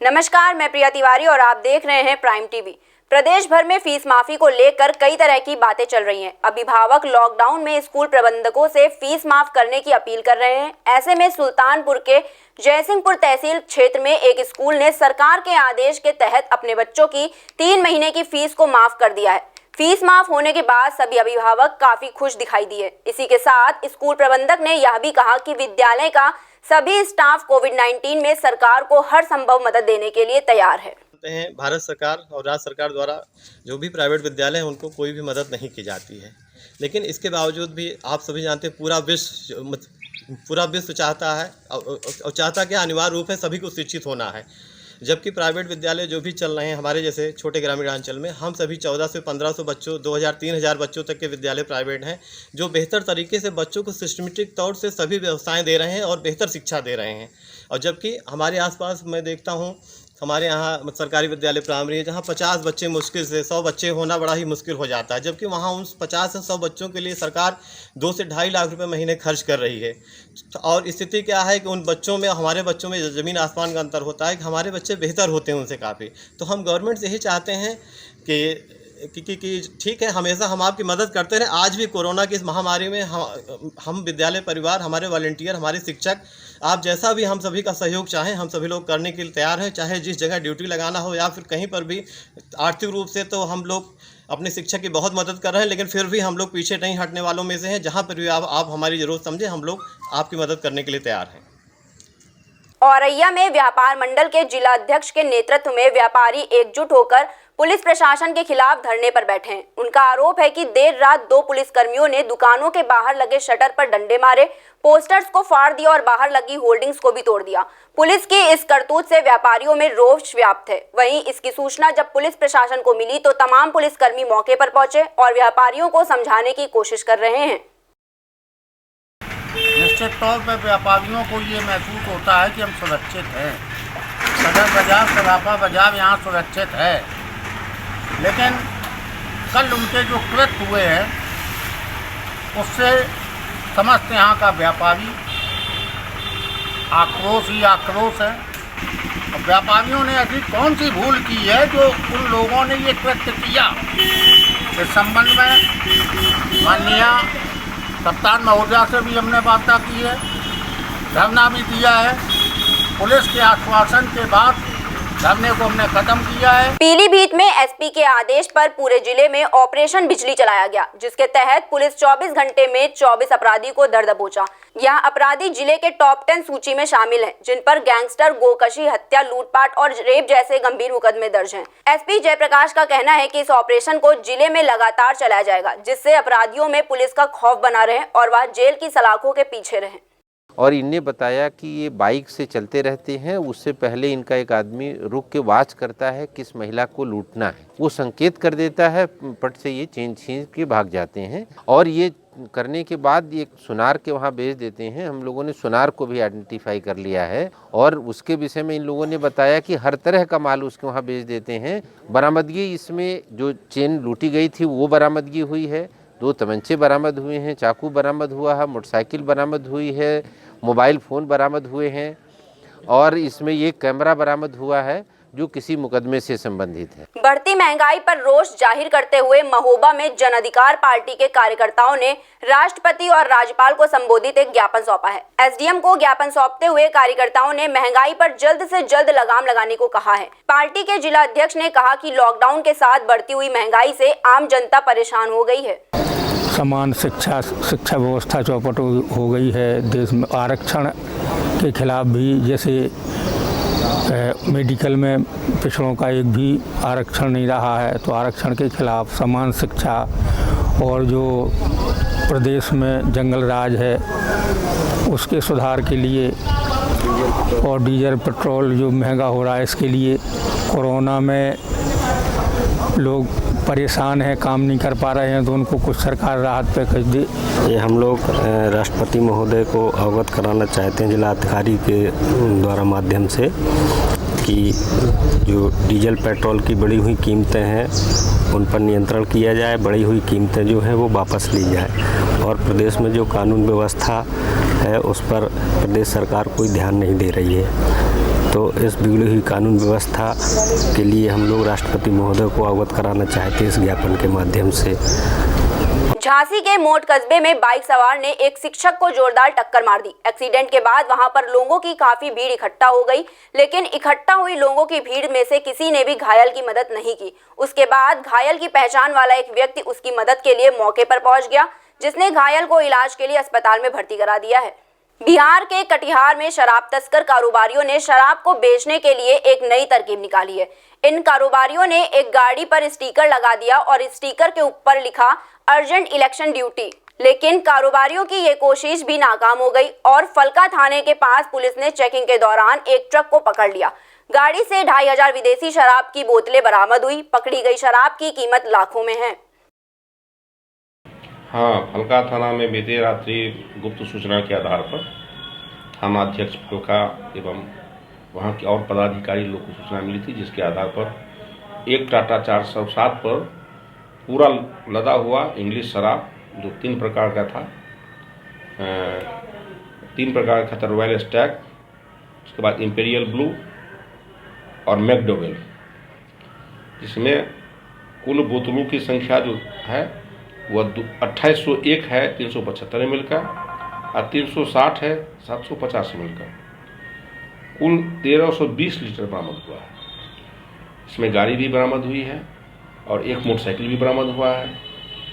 नमस्कार, मैं प्रिया तिवारी और आप देख रहे हैं प्राइम टीवी। प्रदेश भर में फीस माफी को लेकर कई तरह की बातें चल रही हैं। अभिभावक लॉकडाउन में स्कूल प्रबंधकों से फीस माफ करने की अपील कर रहे हैं। ऐसे में सुल्तानपुर के जयसिंहपुर तहसील क्षेत्र में एक स्कूल ने सरकार के आदेश के तहत अपने बच्चों की 3 महीने की फीस को माफ कर दिया है। फीस माफ होने के बाद सभी अभिभावक काफी खुश दिखाई दिए। इसी के साथ स्कूल प्रबंधक ने यह भी कहा कि विद्यालय का सभी स्टाफ कोविड-19 में सरकार को हर संभव मदद देने के लिए तैयार है। भारत सरकार और राज्य सरकार द्वारा जो भी प्राइवेट विद्यालय हैं उनको कोई भी मदद नहीं की जाती है, लेकिन इसके बावजूद भी आप सभी जानते हैं पूरा विश्व चाहता है और चाहता कि अनिवार्य रूप है सभी को शिक्षित होना है। जबकि प्राइवेट विद्यालय जो भी चल रहे हैं हमारे जैसे छोटे ग्रामीण अंचल में, हम सभी 1400 से 1500 बच्चों 2000-3000 बच्चों तक के विद्यालय प्राइवेट हैं जो बेहतर तरीके से बच्चों को सिस्टमेटिक तौर से सभी व्यवस्थाएं दे रहे हैं और बेहतर शिक्षा दे रहे हैं। और जबकि हमारे आसपास मैं देखता हूं हमारे यहाँ सरकारी विद्यालय प्राइमरी है जहाँ 50 बच्चे मुश्किल से 100 बच्चे होना बड़ा ही मुश्किल हो जाता है, जबकि वहाँ उन 50 से 100 बच्चों के लिए सरकार 2 से 2.5 लाख रुपए महीने खर्च कर रही है। और स्थिति क्या है कि उन बच्चों में हमारे बच्चों में ज़मीन आसमान का अंतर होता है कि हमारे बच्चे बेहतर होते हैं उनसे काफ़ी। तो हम गवर्नमेंट से यही चाहते हैं कि ठीक है, हमेशा हम आपकी मदद करते रहे। आज भी कोरोना की इस महामारी में हम विद्यालय परिवार, हमारे वॉलंटियर, हमारे शिक्षक, आप जैसा भी हम सभी का सहयोग चाहें हम सभी लोग करने के लिए तैयार हैं। चाहे जिस जगह ड्यूटी लगाना हो या फिर कहीं पर भी आर्थिक रूप से तो हम लोग अपने शिक्षक की बहुत मदद कर रहे हैं, लेकिन फिर भी हम लोग पीछे नहीं हटने वालों में से हैं। जहाँ पर भी आप हमारी ज़रूरत समझें हम लोग आपकी मदद करने के लिए तैयार हैं। औरैया में व्यापार मंडल के जिला अध्यक्ष के नेतृत्व में व्यापारी एकजुट होकर पुलिस प्रशासन के खिलाफ धरने पर बैठे हैं। उनका आरोप है कि देर रात 2 पुलिसकर्मियों ने दुकानों के बाहर लगे शटर पर डंडे मारे, पोस्टर्स को फाड़ दिया और बाहर लगी होर्डिंग्स को भी तोड़ दिया। पुलिस की इस करतूत से व्यापारियों में रोष व्याप्त है। वहीं इसकी सूचना जब पुलिस प्रशासन को मिली तो तमाम पुलिसकर्मी मौके पर पहुंचे और व्यापारियों को समझाने की कोशिश कर रहे हैं। निश्चित तौर पर व्यापारियों को ये महसूस होता है कि हम सुरक्षित हैं, सदर बाजार, सराफा बाजार यहाँ सुरक्षित है, लेकिन कल उनके जो कृत्य हुए हैं उससे समस्त यहाँ का व्यापारी आक्रोश ही आक्रोश है। और व्यापारियों ने ऐसी कौन सी भूल की है जो उन लोगों ने ये कृत्य किया। इस संबंध में माननीय कप्तान महोदया से भी हमने वार्ता की है, धरना भी दिया है। पुलिस के आश्वासन के बाद धरने को हमने खत्म किया है। पीलीभीत में एसपी के आदेश पर पूरे जिले में ऑपरेशन बिजली चलाया गया, जिसके तहत पुलिस 24 घंटे में 24 अपराधी को दर दबोचा। यह अपराधी जिले के टॉप 10 सूची में शामिल हैं, जिन पर गैंगस्टर, गोकशी, हत्या, लूटपाट और रेप जैसे गंभीर मुकदमे दर्ज हैं। एसपी जयप्रकाश का कहना है कि इस ऑपरेशन को जिले में लगातार चलाया जाएगा, जिससे अपराधियों में पुलिस का खौफ बना रहे और वह जेल की सलाखों के पीछे रहे। और इनने बताया कि ये बाइक से चलते रहते हैं, उससे पहले इनका एक आदमी रुक के वॉच करता है किस महिला को लूटना है, वो संकेत कर देता है, पट से ये चेन छीन के भाग जाते हैं। और ये करने के बाद ये सुनार के वहाँ भेज देते हैं। हम लोगों ने सुनार को भी आइडेंटिफाई कर लिया है और उसके विषय में इन लोगों ने बताया कि हर तरह का माल उसके वहाँ भेज देते हैं। बरामदगी इसमें जो चेन लूटी गई थी वो बरामदगी हुई है, 2 तमंचे बरामद हुए हैं, चाकू बरामद हुआ है, मोटरसाइकिल बरामद हुई है, मोबाइल फ़ोन बरामद हुए हैं और इसमें ये कैमरा बरामद हुआ है जो किसी मुकदमे से संबंधित है। बढ़ती महंगाई पर रोष जाहिर करते हुए महोबा में जन अधिकार पार्टी के कार्यकर्ताओं ने राष्ट्रपति और राज्यपाल को संबोधित एक ज्ञापन सौंपा है। एसडीएम को ज्ञापन सौंपते हुए कार्यकर्ताओं ने महंगाई पर जल्द से जल्द लगाम लगाने को कहा है। पार्टी के जिला अध्यक्ष ने कहा कि लॉकडाउन के साथ बढ़ती हुई महंगाई से आम जनता परेशान हो गई है। समान शिक्षा व्यवस्था चौपट हो गई है। देश में आरक्षण के खिलाफ भी, जैसे मेडिकल में पिछड़ों का एक भी आरक्षण नहीं रहा है, तो आरक्षण के खिलाफ समान शिक्षा, और जो प्रदेश में जंगल राज है उसके सुधार के लिए, और डीजल पेट्रोल जो महंगा हो रहा है इसके लिए। कोरोना में लोग परेशान हैं, काम नहीं कर पा रहे हैं, तो उनको कुछ सरकार राहत पैकेज दे। ये हम लोग राष्ट्रपति महोदय को अवगत कराना चाहते हैं जिला अधिकारी के द्वारा माध्यम से कि जो डीजल पेट्रोल की बढ़ी हुई कीमतें हैं उन पर नियंत्रण किया जाए, बढ़ी हुई कीमतें जो हैं वो वापस ली जाए, और प्रदेश में जो कानून व्यवस्था है उस पर प्रदेश सरकार कोई ध्यान नहीं दे रही है। तो इस बिगड़ी हुई कानून व्यवस्था के लिए हम लोग राष्ट्रपति महोदय को अवगत कराना चाहते हैं इस ज्ञापन के माध्यम से। झांसी के मोट कस्बे में बाइक सवार ने एक शिक्षक को जोरदार टक्कर मार दी। एक्सीडेंट के बाद वहां पर लोगों की काफी भीड़ इकट्ठा हो गई, लेकिन इकट्ठा हुई लोगों की भीड़ में से किसी ने भी घायल की मदद नहीं की। उसके बाद घायल की पहचान वाला एक व्यक्ति उसकी मदद के लिए मौके पर पहुंच गया, जिसने घायल को इलाज के लिए अस्पताल में भर्ती करा दिया है। बिहार के कटिहार में शराब तस्कर कारोबारियों ने शराब को बेचने के लिए एक नई तरकीब निकाली है। इन कारोबारियों ने एक गाड़ी पर स्टिकर लगा दिया और स्टिकर के ऊपर लिखा अर्जेंट इलेक्शन ड्यूटी, लेकिन कारोबारियों की ये कोशिश भी नाकाम हो गई और फलका थाने के पास पुलिस ने चेकिंग के दौरान एक ट्रक को पकड़ लिया। गाड़ी से 2500 विदेशी शराब की बोतलें बरामद हुई। पकड़ी गई शराब की कीमत लाखों में है। हाँ, फलका थाना में बीते रात्रि गुप्त सूचना के आधार पर थानाध्यक्ष फलका एवं वहाँ के और पदाधिकारी लोग को सूचना मिली थी, जिसके आधार पर एक टाटा 407 पर पूरा लदा हुआ इंग्लिश शराब जो 3 प्रकार का था, 3 प्रकार का था रॉयल स्टैग, उसके बाद इंपीरियल ब्लू और मैकडोवेल, जिसमें कुल बोतलों की संख्या जो है वह 2801 है 375 ml का और 360 है 750 ml का। कुल 1320 लीटर बरामद हुआ है। इसमें गाड़ी भी बरामद हुई है और एक मोटरसाइकिल भी बरामद हुआ है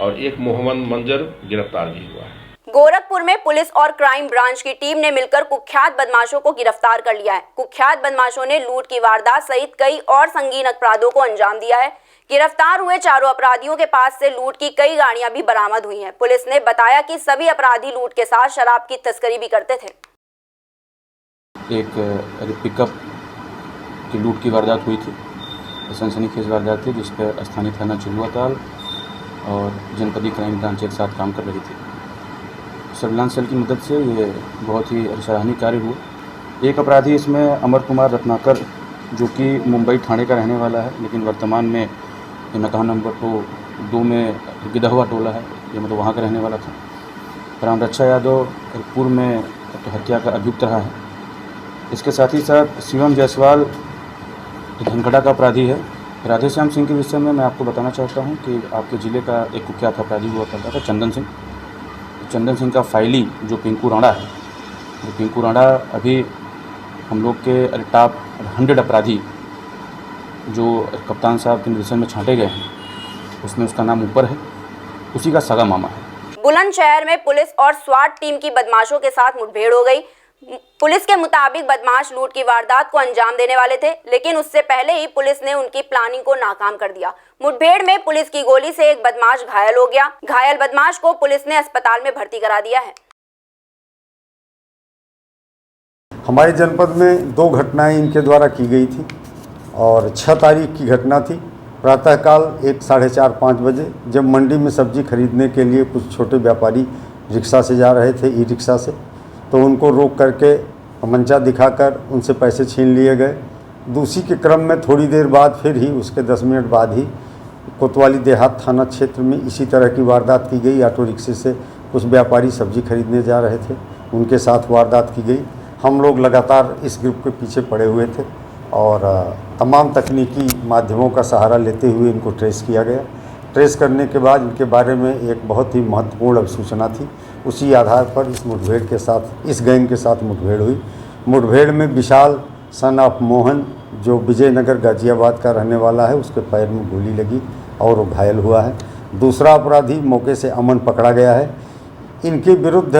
और एक मोहम्मद मंजर गिरफ्तार भी हुआ है। गोरखपुर में पुलिस और क्राइम ब्रांच की टीम ने मिलकर कुख्यात बदमाशों को गिरफ्तार कर लिया है। कुख्यात बदमाशों ने लूट की वारदात सहित कई और संगीन अपराधों को अंजाम दिया है। गिरफ्तार हुए चारों अपराधियों के पास से लूट की कई गाड़ियां भी बरामद हुई हैं। पुलिस ने बताया कि सभी अपराधी लूट के साथ शराब की तस्करी भी करते थे। एक पिकअप की लूट की वारदात हुई थी, सनसनीखेज वारदात थी, जिस पर स्थानीय थाना चिल्हुआताल और जनपदी क्राइम ब्रांच एक साथ काम कर रही थी। सर्विलांस सेल की मदद से ये बहुत ही सराहनीय कार्य हुआ। एक अपराधी इसमें अमर कुमार रत्नाकर, जो कि मुंबई थाने का रहने वाला है, लेकिन वर्तमान में नकाहा नंबर 2 में गिदहवा टोला है, ये मतलब वहाँ का रहने वाला था। राम रक्षा यादव पूर्व में तो हत्या का अभियुक्त रहा है। इसके साथ ही साथ शिवम जायसवाल धनखड़ा का अपराधी है। राधे श्याम सिंह के विषय में मैं आपको बताना चाहता हूँ कि आपके ज़िले का एक कुख्यात अपराधी हुआ करता था चंदन सिंह का फाइली जो पिंकू राणा है, जो पिंकू राणा अभी हम लोग के टॉप 100 अपराधी जो कप्तान साहब के निर्देशन में छांटे गए हैं, उसमें उसका नाम ऊपर है, उसी का सगा मामा है। बुलंदशहर में पुलिस और स्वाट टीम की बदमाशों के साथ मुठभेड़ हो गई। पुलिस के मुताबिक बदमाश लूट की वारदात को अंजाम देने वाले थे, लेकिन उससे पहले ही पुलिस ने उनकी प्लानिंग को नाकाम कर दिया। मुठभेड़ में पुलिस की गोली से एक बदमाश घायल हो गया। घायल बदमाश को पुलिस ने अस्पताल में भर्ती करा दिया है। हमारे जनपद में 2 घटनाएं इनके द्वारा की गई थी और 6 तारीख की घटना थी। प्रातःकाल 4:30-5 बजे जब मंडी में सब्जी खरीदने के लिए कुछ छोटे व्यापारी रिक्शा से जा रहे थे, ई रिक्शा से, तो उनको रोक करके मंचा दिखाकर उनसे पैसे छीन लिए गए। दूसरी के क्रम में थोड़ी देर बाद फिर ही उसके 10 मिनट बाद ही कोतवाली देहात थाना क्षेत्र में इसी तरह की वारदात की गई। ऑटो रिक्शे से कुछ व्यापारी सब्जी खरीदने जा रहे थे, उनके साथ वारदात की गई। हम लोग लगातार इस ग्रुप के पीछे पड़े हुए थे और तमाम तकनीकी माध्यमों का सहारा लेते हुए इनको ट्रेस किया गया। ट्रेस करने के बाद इनके बारे में एक बहुत ही महत्वपूर्ण सूचना थी। उसी आधार पर इस मुठभेड़ के साथ, इस गैंग के साथ मुठभेड़ हुई। मुठभेड़ में विशाल सन ऑफ मोहन, जो विजयनगर गाजियाबाद का रहने वाला है, उसके पैर में गोली लगी और वो घायल हुआ है। दूसरा अपराधी मौके से अमन पकड़ा गया है। इनके विरुद्ध,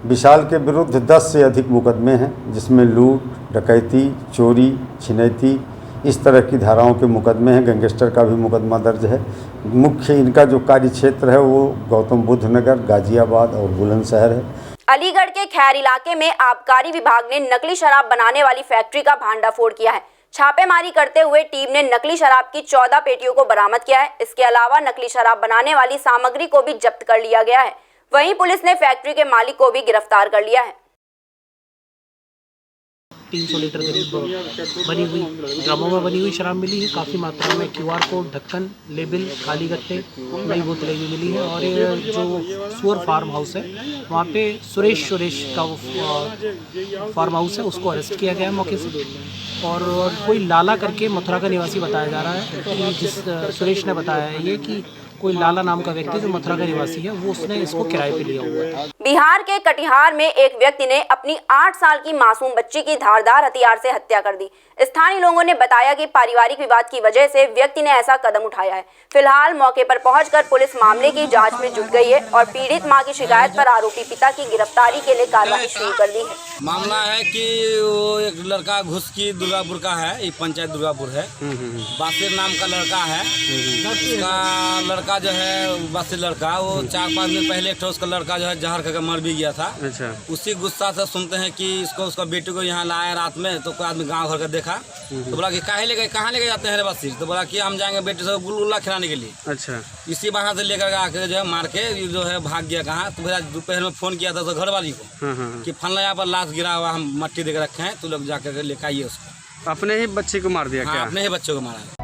विशाल के विरुद्ध 10 से अधिक मुकदमे हैं, जिसमें लूट, डकैती, चोरी, छिनैती, इस तरह की धाराओं के मुकदमे हैं। गैंगस्टर का भी मुकदमा दर्ज है। मुख्य इनका जो कार्य क्षेत्र है वो गौतम बुद्ध नगर, गाजियाबाद और बुलंदशहर है। अलीगढ़ के खैर इलाके में आबकारी विभाग ने नकली शराब बनाने वाली फैक्ट्री का भांडाफोड़ किया है। छापेमारी करते हुए टीम ने नकली शराब की 14 पेटियों को बरामद किया है। इसके अलावा नकली शराब बनाने वाली सामग्री को भी जब्त कर लिया गया है। वहीं पुलिस ने फैक्ट्री के मालिक को भी गिरफ्तार कर लिया है। 300 लीटर करीब बनी हुई ड्रमों में बनी हुई शराब मिली है। काफ़ी मात्रा में QR कोड, ढक्कन, लेबल, खाली गत्ते, नई बोतलें भी मिली है। और ये जो सुअर फार्म हाउस है वहाँ पे सुरेश का फार्म हाउस है, उसको अरेस्ट किया गया है मौके से। और कोई लाला करके मथुरा का निवासी बताया जा रहा है कि जिस सुरेश ने बताया है ये कि कोई लाला नाम का व्यक्ति जो मथुरा का निवासी है वो उसने इसको किराए पे लिया हुआ है। बिहार के कटिहार में एक व्यक्ति ने अपनी 8 साल की मासूम बच्ची की धारदार हथियार से हत्या कर दी। स्थानीय लोगों ने बताया कि पारिवारिक विवाद की वजह से व्यक्ति ने ऐसा कदम उठाया है। फिलहाल मौके पर पहुंचकर पुलिस मामले की जांच में जुट गई है और पीड़ित मां की शिकायत पर आरोपी पिता की गिरफ्तारी के लिए कार्रवाई शुरू कर दी है। मामला है कि वो एक लड़का घुसकी दुर्गापुर का है, ये पंचायत दुर्गापुर है, बासिर नाम का लड़का है। उसका लड़का जो है बासिर लड़का, वो 4-5 दिन पहले एक उसका लड़का जो है जहर करके मर भी गया था। अच्छा। उसी गुस्सा से सुनते हैं कि इसको उसका बेटी को यहाँ लाया रात में, तो कोई आदमी गाँव भर का देखा तो बोला कि कहाँ लेके जाते हैं रे बासिर, तो बोला कि हम जाएंगे बेटी से गुलगुला खिलाने के लिए। अच्छा। इसी बहाने से लेकर आके जो है मार के जो है भाग गया कहाँ, तो मेरा दोपहर में फोन किया था तो घर वाली को कि फलना यहाँ पर लाश गिरा हुआ, हम मट्टी देकर रखे हैं, तो लोग जाकर लेकर आइए उसको। अपने ही बच्चे को मार दिया? क्या? अपने ही बच्चों को मारा है।